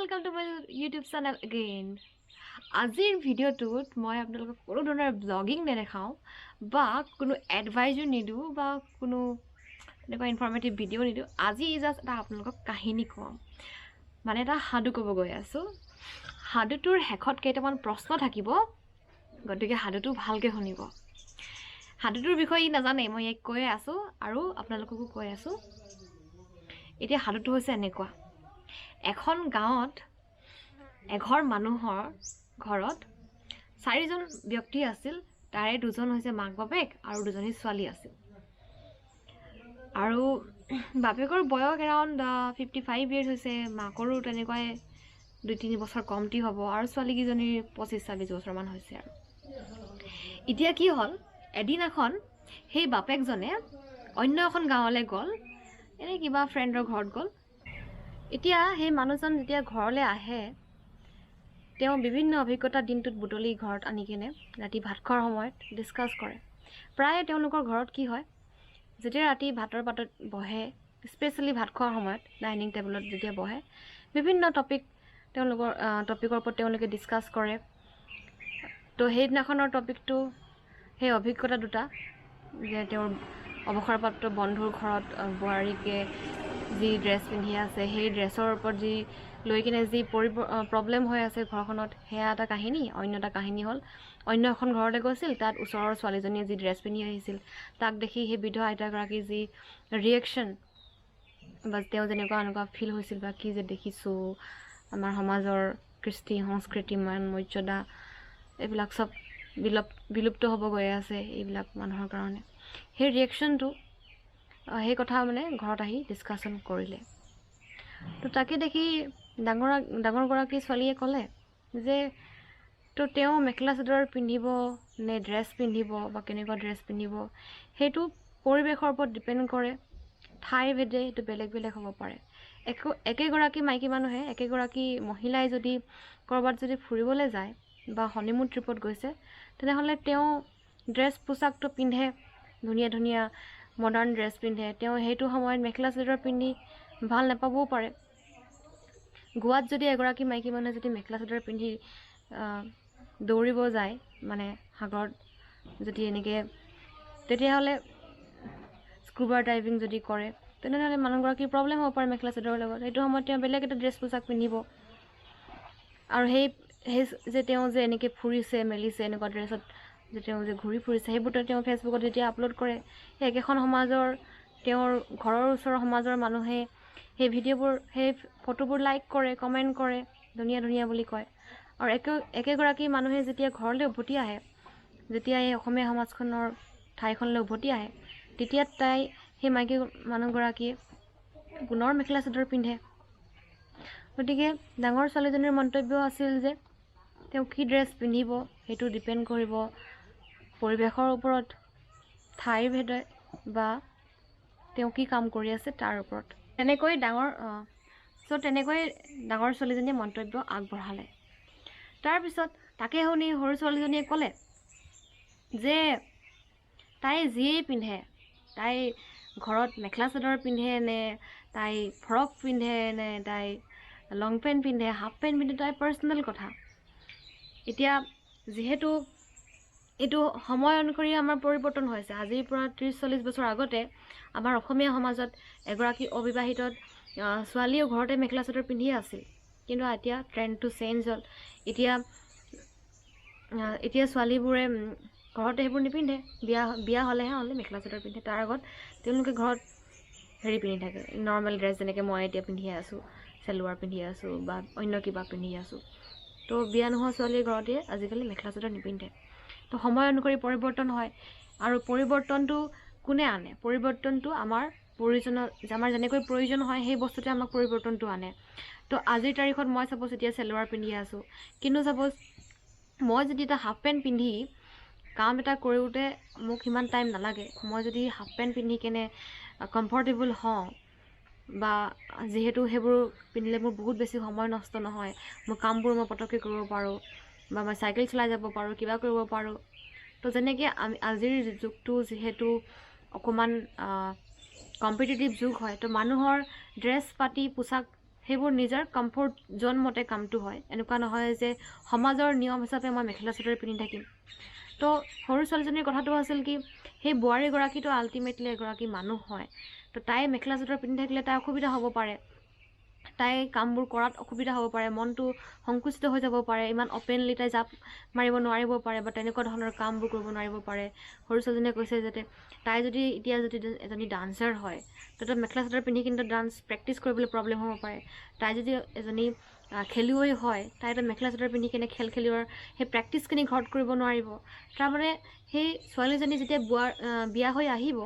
welcome to my YouTube channel again. আজিৰ ভিডিঅ'টোত মই আপোনালোকক কোনো ধৰণৰ ব্লগিং নেদেখাওঁ বা কোনো এডভাইজো নিদিওঁ বা কোনো এনেকুৱা ইনফৰ্মেটিভ ভিডিঅ' নিদিওঁ। আজি জাষ্ট এটা আপোনালোকক কাহিনী ক'ম, মানে এটা সাধু ক'ব গৈ আছোঁ। সাধুটোৰ শেষত কেইটামান প্ৰশ্ন থাকিব, গতিকে সাধুটো ভালকৈ শুনিব। সাধুটোৰ বিষয়ে ই নাজানে, মই ইয়াক কৈ আছোঁ আৰু আপোনালোককো কৈ আছোঁ। এতিয়া সাধুটো হৈছে এনেকুৱা: এখন গাঁৱত এঘৰ মানুহৰ ঘৰত 4জন ব্যক্তি আছিল। তাৰে 2জন হৈছে মাক বাপেক আৰু 2জনী ছোৱালী আছিল। আৰু বাপেকৰ বয়স এৰাউণ্ড 55 years হৈছে, মাকৰো তেনেকুৱাই 2-3 বছৰ কমটি হ'ব, আৰু ছোৱালীকেইজনীৰ 25-26 বছৰমান হৈছে। আৰু এতিয়া কি হ'ল, এদিনাখন সেই বাপেকজনে অন্য এখন গাঁৱলৈ গ'ল, এনেই কিবা ফ্ৰেণ্ডৰ ঘৰত গ'ল। এতিয়া সেই মানুহজন যেতিয়া ঘৰলৈ আহে, তেওঁ বিভিন্ন অভিজ্ঞতা দিনটোত বুটলি ঘৰত আনি কিনে ৰাতি ভাত খোৱাৰ সময়ত ডিছকাছ কৰে। প্ৰায়ে তেওঁলোকৰ ঘৰত কি হয়, যেতিয়া ৰাতি ভাতৰ পাতত বহে, স্পেচিয়েলি ভাত খোৱাৰ সময়ত ডাইনিং টেবুলত যেতিয়া বহে, বিভিন্ন টপিকৰ ওপৰত তেওঁলোকে ডিছকাছ কৰে। তো সেইদিনাখনৰ টপিকটো সেই অভিজ্ঞতা দুটা, যে তেওঁৰ অৱসৰপ্ৰাপ্ত বন্ধুৰ ঘৰত বোৱাৰীকে যি ড্ৰেছ পিন্ধি আছে, সেই ড্ৰেছৰ ওপৰত যি লৈ কিনে যি প্ৰব্লেম হৈ আছে ঘৰখনত, সেয়া এটা কাহিনী। অন্য এটা কাহিনী হ'ল, অন্য এখন ঘৰলৈ গৈছিল, তাত ওচৰৰ ছোৱালীজনীয়ে যি ড্ৰেছ পিন্ধি আহিছিল, তাক দেখি সেই বৃদ্ধ আইতাগৰাকীৰ যি ৰিয়েকশ্যন, বা তেওঁ যেনেকুৱা এনেকুৱা ফিল হৈছিল, বা কি যে দেখিছোঁ, আমাৰ সমাজৰ কৃষ্টি সংস্কৃতি মান মৰ্যাদা এইবিলাক চব বিলুপ্ত হ'ব গৈ আছে এইবিলাক মানুহৰ কাৰণে। সেই ৰিয়েকশ্যনটো, সেই কথা মানে ঘৰত আহি ডিছকাশ্যন কৰিলে। তো তাকে দেখি ডাঙৰগৰাকী ছোৱালীয়ে ক'লে যে তো তেওঁ মেখেলা চাদৰ পিন্ধিব নে ড্ৰেছ পিন্ধিব, বা কেনেকুৱা ড্ৰেছ পিন্ধিব, সেইটো পৰিৱেশৰ ওপৰত ডিপেণ্ড কৰে। ঠাই ভেদে এইটো বেলেগ বেলেগ হ'ব পাৰে। একেগৰাকী মাইকী মানুহে, একেগৰাকী মহিলাই যদি ক'ৰবাত যদি ফুৰিবলৈ যায় বা হনিমুন ট্ৰিপত গৈছে, তেনেহ'লে তেওঁ ড্ৰেছ পোচাকটো পিন্ধে, ধুনীয়া ধুনীয়া মডাৰ্ণ ড্ৰেছ পিন্ধে। তেওঁ সেইটো সময়ত মেখেলা চাদৰ পিন্ধি ভাল নাপাবও পাৰে। গোৱাত যদি এগৰাকী মাইকী মানুহে যদি মেখেলা চাদৰ পিন্ধি দৌৰিব যায়, মানে সাগৰত যদি এনেকৈ, তেতিয়াহ'লে স্কুবা ডাইভিং যদি কৰে, তেনেহ'লে মানুহগৰাকীৰ প্ৰব্লেম হ'ব পাৰে মেখেলা চাদৰৰ লগত। সেইটো সময়ত তেওঁ বেলেগ এটা ড্ৰেছ পোচাক পিন্ধিব। আৰু সেই যে তেওঁ যে এনেকৈ ফুৰিছে মেলিছে, এনেকুৱা ড্ৰেছত যে তেওঁ যে ঘূৰি ফুৰিছে, সেইবোৰতো তেওঁ ফেচবুকত যেতিয়া আপলোড কৰে, সেই একেখন সমাজৰ, তেওঁৰ ঘৰৰ ওচৰৰ সমাজৰ মানুহে সেই ভিডিঅ'বোৰ, সেই ফটোবোৰ লাইক কৰে, কমেণ্ট কৰে, ধুনীয়া ধুনীয়া বুলি কয়। আৰু একেগৰাকী মানুহে যেতিয়া ঘৰলৈ উভতি আহে, যেতিয়া এই অসমীয়া সমাজখনৰ ঠাইখনলৈ উভতি আহে, তেতিয়া সেই মাইকী মানুহগৰাকীয়ে পুনৰ মেখেলা চাদৰ পিন্ধে। গতিকে ডাঙৰ ছোৱালীজনীৰ মন্তব্য আছিল যে তেওঁ কি ড্ৰেছ পিন্ধিব সেইটো ডিপেণ্ড কৰিব পৰিৱেশৰ ওপৰত, ঠাইৰ ভেদে, বা তেওঁ কি কাম কৰি আছে তাৰ ওপৰত। তেনেকৈ ডাঙৰ ছোৱালীজনীয়ে মন্তব্য আগবঢ়ালে। তাৰপিছত তাকে শুনি সৰু ছোৱালীজনীয়ে ক'লে যে তাই যিয়েই পিন্ধে, তাই ঘৰত মেখেলা চাদৰ পিন্ধে নে তাই ফ্ৰক পিন্ধে নে তাই লং পেণ্ট পিন্ধে, হাফ পেণ্ট পিন্ধে, তাই পাৰ্চনেল কথা। এতিয়া যিহেতু এইটো সময় অনুসৰি আমাৰ পৰিৱৰ্তন হৈছে। আজিৰ পৰা 30-40 বছৰ আগতে আমাৰ অসমীয়া সমাজত এগৰাকী অবিবাহিত ছোৱালীও ঘৰতে মেখেলা চাদৰ পিন্ধিয়ে আছিল, কিন্তু এতিয়া ট্ৰেণ্ডটো চেঞ্জ হ'ল। এতিয়া ছোৱালীবোৰে ঘৰতে সেইবোৰ নিপিন্ধে, বিয়া হ'লে মেখেলা চাদৰ পিন্ধে। তাৰ আগত তেওঁলোকে ঘৰত হেৰি পিন্ধি থাকে, নৰ্মেল ড্ৰেছ, যেনেকৈ মই এতিয়া পিন্ধি আছোঁ, চেলোৱাৰ পিন্ধি আছোঁ বা অন্য কিবা পিন্ধি আছোঁ। তো বিয়া নোহোৱা ছোৱালীৰ ঘৰতে আজিকালি মেখেলা চাদৰ নিপিন্ধে। তো সময় অনুসৰি পৰিৱৰ্তন হয়, আৰু পৰিৱৰ্তনটো কোনে আনে? পৰিৱৰ্তনটো আমাৰ যেনেকৈ প্ৰয়োজন হয় সেই বস্তুটোৱে আমাক পৰিৱৰ্তনটো আনে। তো আজিৰ তাৰিখত মই চাপ'জ এতিয়া চেলোৱাৰ পিন্ধি আছোঁ, কিন্তু চাপ'জ মই যদি এটা হাফ পেণ্ট পিন্ধি কাম এটা কৰোঁতে মোক সিমান টাইম নালাগে, মই যদি হাফ পেণ্ট পিন্ধি কেনে কমফৰ্টেবল হওঁ, বা যিহেতু সেইবোৰ পিন্ধিলে মোৰ বহুত বেছি সময় নষ্ট নহয়, মোৰ কামবোৰ মই পটককৈ কৰিব পাৰোঁ, বা মই চাইকেল চলাই যাব পাৰোঁ, কিবা কৰিব পাৰোঁ। তো যেনেকৈ আজিৰ যুগটো যিহেতু অকণমান কম্পিটিটিভ যুগ হয়, তো মানুহৰ ড্ৰেছ পাতি পোচাক সেইবোৰ নিজৰ কমফৰ্ট জোন মতে কামটো হয়। এনেকুৱা নহয় যে সমাজৰ নিয়ম হিচাপে মই মেখেলা চাদৰ পিন্ধি থাকিম। তো সৰু ছোৱালীজনীৰ কথাটো আছিল কি, সেই বোৱাৰীগৰাকীটো আল্টিমেটলি এগৰাকী মানুহ হয়। তো তাই মেখেলা চাদৰ পিন্ধি থাকিলে তাই অসুবিধা হ'ব পাৰে, তাই কামবোৰ কৰাত অসুবিধা হ'ব পাৰে, মনটো সংকুচিত হৈ যাব পাৰে, ইমান অপেনলি তাই জাপ মাৰিব নোৱাৰিব পাৰে বা তেনেকুৱা ধৰণৰ কামবোৰ কৰিব নোৱাৰিব পাৰে। সৰু ছোৱালীজনীয়ে কৈছে যাতে তাই যদি এতিয়া যদি এজনী ডান্সাৰ হয়, তো মেখেলা চাদৰ পিন্ধি কিন্তু ডান্স প্ৰেক্টিচ কৰিবলৈ প্ৰব্লেম হ'ব পাৰে। তাই যদি এজনী খেলুৱৈ হয়, তাই মেখেলা চাদৰ পিন্ধি কিনে খেল খেলিবৰ সেই প্ৰেক্টিচখিনি ঘৰত কৰিব নোৱাৰিব। তাৰমানে সেই ছোৱালীজনী যেতিয়া বিয়া হৈ আহিব,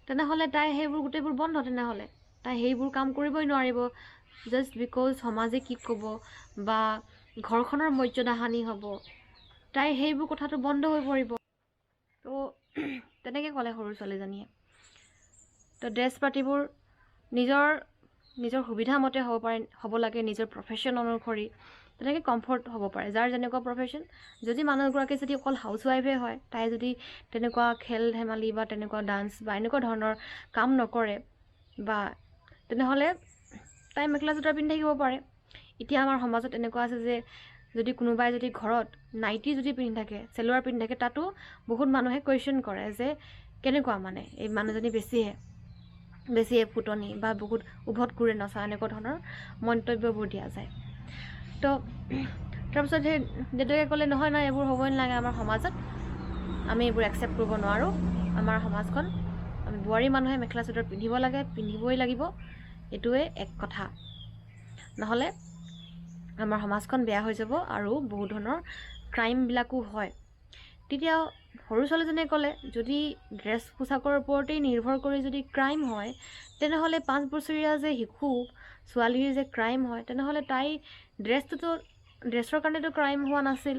তেনেহ'লে তাই সেইবোৰ গোটেইবোৰ বন্ধ। তেনেহ'লে তাই সেইবোৰ কাম কৰিবই নোৱাৰিব, জাষ্ট বিকজ সমাজে কি ক'ব বা ঘৰখনৰ মৰ্যাদা হানি হ'ব, তাই সেইবোৰ কথাটো বন্ধ হৈ পৰিব। তো তেনেকৈ ক'লে সৰু ছোৱালীজনীয়ে। তো ড্ৰেছ পাতিবোৰ নিজৰ সুবিধা মতে হ'ব লাগে, নিজৰ প্ৰফেশ্যন অনুসৰি, তেনেকৈ কমফৰ্ট হ'ব পাৰে। যাৰ যেনেকুৱা প্ৰফেশ্যন, যদি মানুহগৰাকী যদি অকল হাউচৱাইফে হয়, তাই যদি তেনেকুৱা খেল ধেমালি বা তেনেকুৱা ডান্স বা এনেকুৱা ধৰণৰ কাম নকৰে, বা তেনেহ'লে তাই মেখেলা চাদৰ পিন্ধি থাকিব পাৰে। এতিয়া আমাৰ সমাজত এনেকুৱা আছে যে যদি কোনোবাই যদি ঘৰত নাইটি যদি পিন্ধি থাকে, চেলোৱাৰ পিন্ধি থাকে, তাতো বহুত মানুহে কুৱেশ্যন কৰে যে কেনেকুৱা, মানে এই মানুহজনী বেছিয়ে ফুটনি বা বহুত উভত ঘূৰে নচা, এনেকুৱা ধৰণৰ মন্তব্যবোৰ দিয়া যায়। তো তাৰপিছত সেই দেউতাকে ক'লে নহয় এইবোৰ হ'বই নালাগে আমাৰ সমাজত, আমি এইবোৰ একচেপ্ট কৰিব নোৱাৰোঁ। আমাৰ সমাজখন, আমি বোৱাৰী মানুহে মেখেলা চাদৰ পিন্ধিব লাগে, পিন্ধিবই লাগিব, এইটোৱে এক কথা, নহ'লে আমাৰ সমাজখন বেয়া হৈ যাব আৰু বহুত ধৰণৰ ক্ৰাইমবিলাকো হয়। তেতিয়া সৰু ছোৱালীজনীয়ে ক'লে যদি ড্ৰেছ পোছাকৰ ওপৰতেই নিৰ্ভৰ কৰি যদি ক্ৰাইম হয়, তেনেহ'লে 5 বছৰীয়া যে শিশু ছোৱালীৰ যে ক্ৰাইম হয়, তেনেহ'লে তাই ড্ৰেছৰ কাৰণেতো ক্ৰাইম হোৱা নাছিল।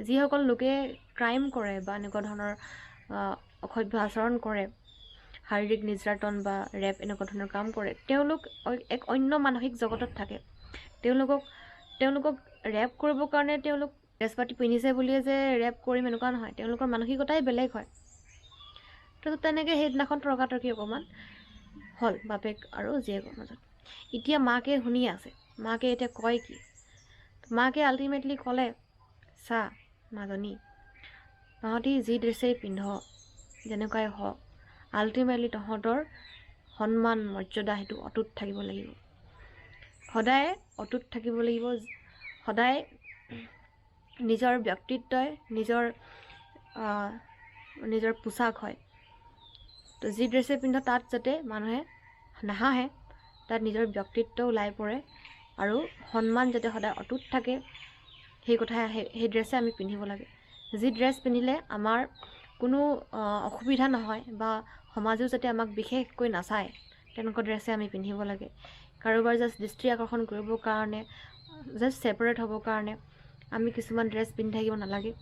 যিসকল লোকে ক্ৰাইম কৰে বা এনেকুৱা ধৰণৰ অসভ্য আচৰণ কৰে, শাৰীৰিক নিৰ্যাতন বা ৰেপ এনেকুৱা ধৰণৰ কাম কৰে, তেওঁলোক এক অন্য মানসিক জগতত থাকে। তেওঁলোকক ৰেপ কৰিবৰ কাৰণে তেওঁলোক ড্ৰেছ পাতি পিন্ধিছে বুলিয়ে যে ৰেপ কৰিম এনেকুৱা নহয়, তেওঁলোকৰ মানসিকতাই বেলেগ হয়। তাৰপিছত তেনেকৈ সেইদিনাখন তৰ্কাতৰ্কি অকণমান হ'ল বাপেক আৰু জীয়েকৰ মাজত। এতিয়া মাকে শুনি আছে, মাকে এতিয়া কয় কি, মাকে আল্টিমেটলি ক'লে, চা মাজনী, তহঁতি যি ড্ৰেছেই পিন্ধ, যেনেকুৱাই হওক, আল্টিমেটলি তহঁতৰ সন্মান মৰ্যাদা সেইটো অটুট থাকিব লাগিব, সদায় অটুট থাকিব লাগিব। সদায় নিজৰ ব্যক্তিত্বই নিজৰ পোচাক হয়। তো যি ড্ৰেছে পিন্ধ তাত যাতে মানুহে নাহাঁহে, তাত নিজৰ ব্যক্তিত্ব ওলাই পৰে আৰু সন্মান যাতে সদায় অটুট থাকে, সেই ড্ৰেছে আমি পিন্ধিব লাগে। যি ড্ৰেছ পিন্ধিলে আমাৰ কোনো অসুবিধা নহয় বা সমাজেও যাতে আমাক বিশেষকৈ নাচায়, তেনেকুৱা ড্ৰেছে আমি পিন্ধিব লাগে। কাৰোবাৰ জাষ্ট দৃষ্টি আকৰ্ষণ কৰিবৰ কাৰণে, জাষ্ট ছেপাৰেট হ'বৰ কাৰণে আমি কিছুমান ড্ৰেছ পিন্ধি থাকিব নালাগে।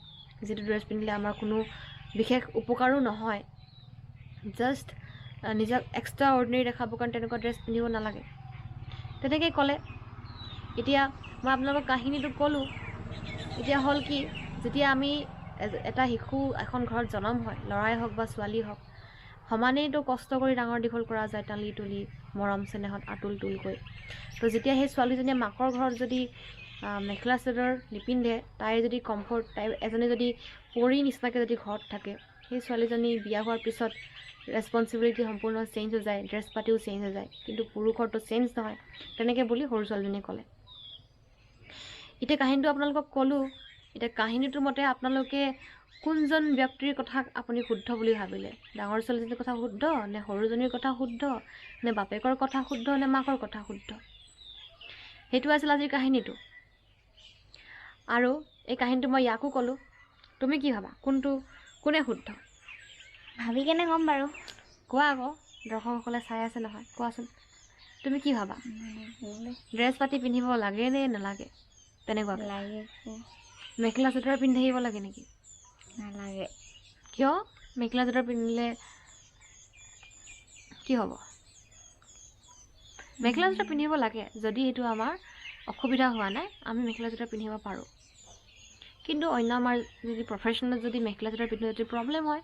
যিটো ড্ৰেছ পিন্ধিলে আমাৰ কোনো বিশেষ উপকাৰো নহয়, জাষ্ট নিজক এক্সট্ৰা অৰ্ডিনেৰী দেখাবৰ কাৰণে তেনেকুৱা ড্ৰেছ পিন্ধিব নালাগে। তেনেকৈ ক'লে। এতিয়া মই আপোনালোকক কাহিনীটো ক'লোঁ। এতিয়া হ'ল কি, যেতিয়া আমি এটা শিশু এখন ঘৰত জন্ম হয়, ল'ৰাই হওক বা ছোৱালী হওক, সমানেইতো কষ্ট কৰি ডাঙৰ দীঘল কৰা যায়, টালি তুলি মৰম চেনেহত আতুল তুলকৈ। তো যেতিয়া সেই ছোৱালীজনীয়ে মাকৰ ঘৰত যদি মেখেলা চাদৰ নিপিন্ধে, তাই যদি তাই এজনী যদি পৰী নিচিনাকৈ যদি ঘৰত থাকে, সেই ছোৱালীজনী বিয়া হোৱাৰ পিছত ৰেচপনচিবিলিটি সম্পূৰ্ণ চেঞ্জ হৈ যায়, ড্ৰেছ পাতিও চেঞ্জ হৈ যায়, কিন্তু পুৰুষৰটো চেঞ্জ নহয়। তেনেকৈ বুলি সৰু ছোৱালীজনীয়ে ক'লে। এতিয়া কাহিনীটো আপোনালোকক ক'লোঁ। এতিয়া কাহিনীটোৰ মতে আপোনালোকে কোনজন ব্যক্তিৰ কথা আপুনি শুদ্ধ বুলি ভাবিলে? ডাঙৰ ছোৱালীজনীৰ কথা শুদ্ধ নে সৰুজনীৰ কথা শুদ্ধ নে বাপেকৰ কথা শুদ্ধ নে মাকৰ কথা শুদ্ধ? সেইটো আছিল আজিৰ কাহিনীটো। আৰু এই কাহিনীটো মই ইয়াকো ক'লোঁ। তুমি কি ভাবা, কোনে শুদ্ধ? ভাবি কেনে ক'ম বাৰু। কোৱা আকৌ, দৰ্শকসকলে চাই আছে নহয়, কোৱাচোন তুমি কি ভাবা? ড্ৰেছ পাতি পিন্ধিব লাগে নে নালাগে? তেনেকুৱা লাগে। মেখেলা চাদৰ পিন্ধি থাকিব লাগে নেকি? নালাগে। কিয়? মেখেলা চাদৰ পিন্ধিলে কি হ'ব? মেখেলা চাদৰ পিন্ধিব লাগে, যদি সেইটো আমাৰ অসুবিধা হোৱা নাই, আমি মেখেলা চাদৰ পিন্ধিব পাৰোঁ। কিন্তু অন্য আমাৰ যদি প্ৰফেশ্যনত যদি মেখেলা চাদৰ পিন্ধিলে যদি প্ৰব্লেম হয়,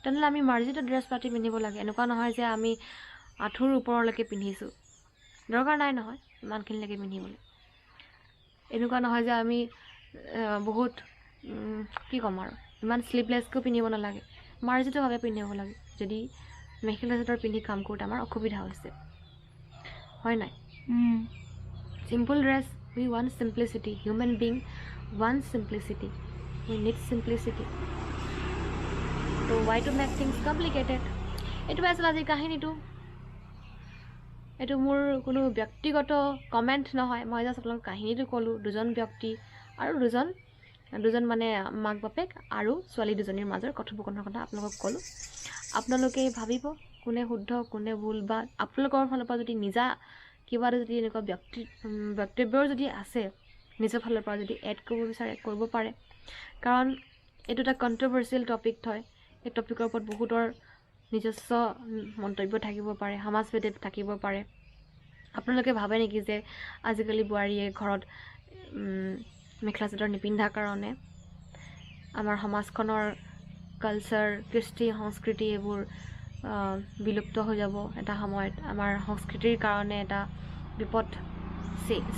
তেনেহ'লে আমি মাৰ্জিত ড্ৰেছ পাতি পিন্ধিব লাগে। এনেকুৱা নহয় যে আমি আঁঠুৰ ওপৰলৈকে পিন্ধিছোঁ, দৰকাৰ নাই নহয়। ইমানখিনিলৈকে পিন্ধিবলৈ এনেকুৱা নহয় যে আমি বহুত কি ক'ম আৰু ইমান শ্লিভলেছকো পিন্ধিব নালাগে মাৰ্জিতভাৱে পিন্ধিব লাগে যদি মেখেলা চাদৰ পিন্ধি কাম কৰোঁতে আমাৰ অসুবিধা হৈছে হয় নাই simple dress we want simplicity human being wants simplicity we need simplicity so why to make things complicated এইটো আছিল আজিৰ কাহিনীটো এইটো মোৰ কোনো ব্যক্তিগত কমেণ্ট নহয় মই জাষ্ট আপোনালোকক কাহিনীটো ক'লোঁ দুজন ব্যক্তি আৰু দুজন মানে মাক বাপেক আৰু ছোৱালী দুজনীৰ মাজৰ কথোপকথনৰ কথা আপোনালোকক ক'লোঁ আপোনালোকে ভাবিব কোনে শুদ্ধ কোনে ভুল বা আপোনালোকৰ ফালৰ পৰা যদি নিজা কিবা এটা যদি এনেকুৱা বক্তব্যৰ যদি আছে নিজৰ ফালৰ পৰা যদি এড কৰিব বিচাৰে কৰিব পাৰে কাৰণ এইটো এটা কণ্ট্ৰভাৰ্চিয়েল টপিক হয় এই টপিকৰ ওপৰত বহুতৰ নিজস্ব মন্তব্য থাকিব পাৰে সমাজভেদে থাকিব পাৰে আপোনালোকে ভাবে নেকি যে আজিকালি বোৱাৰীয়ে ঘৰত মেখেলা চাদৰ নিপিন্ধাৰ কাৰণে আমাৰ সমাজখনৰ কালচাৰ কৃষ্টি সংস্কৃতি এইবোৰ বিলুপ্ত হৈ যাব এটা সময়ত আমাৰ সংস্কৃতিৰ কাৰণে এটা বিপদ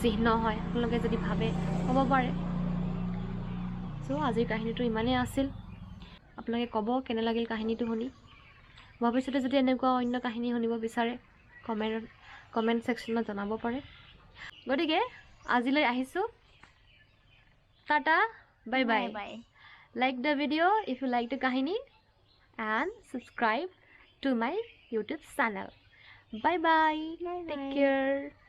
চিহ্ন হয় আপোনালোকে যদি ভাবে হ'ব পাৰে চ' আজিৰ কাহিনীটো ইমানেই আছিল আপোনালোকে ক'ব কেনে লাগিল কাহিনীটো শুনি ভৱিষ্যতে যদি এনেকুৱা অন্য কাহিনী শুনিব বিচাৰে কমেণ্ট ছেকশ্যনত জনাব পাৰে গতিকে আজিলৈ আহিছোঁ tata bye bye like the video' if you like the কাহিনী and subscribe to my YouTube channel. Bye bye. Take care.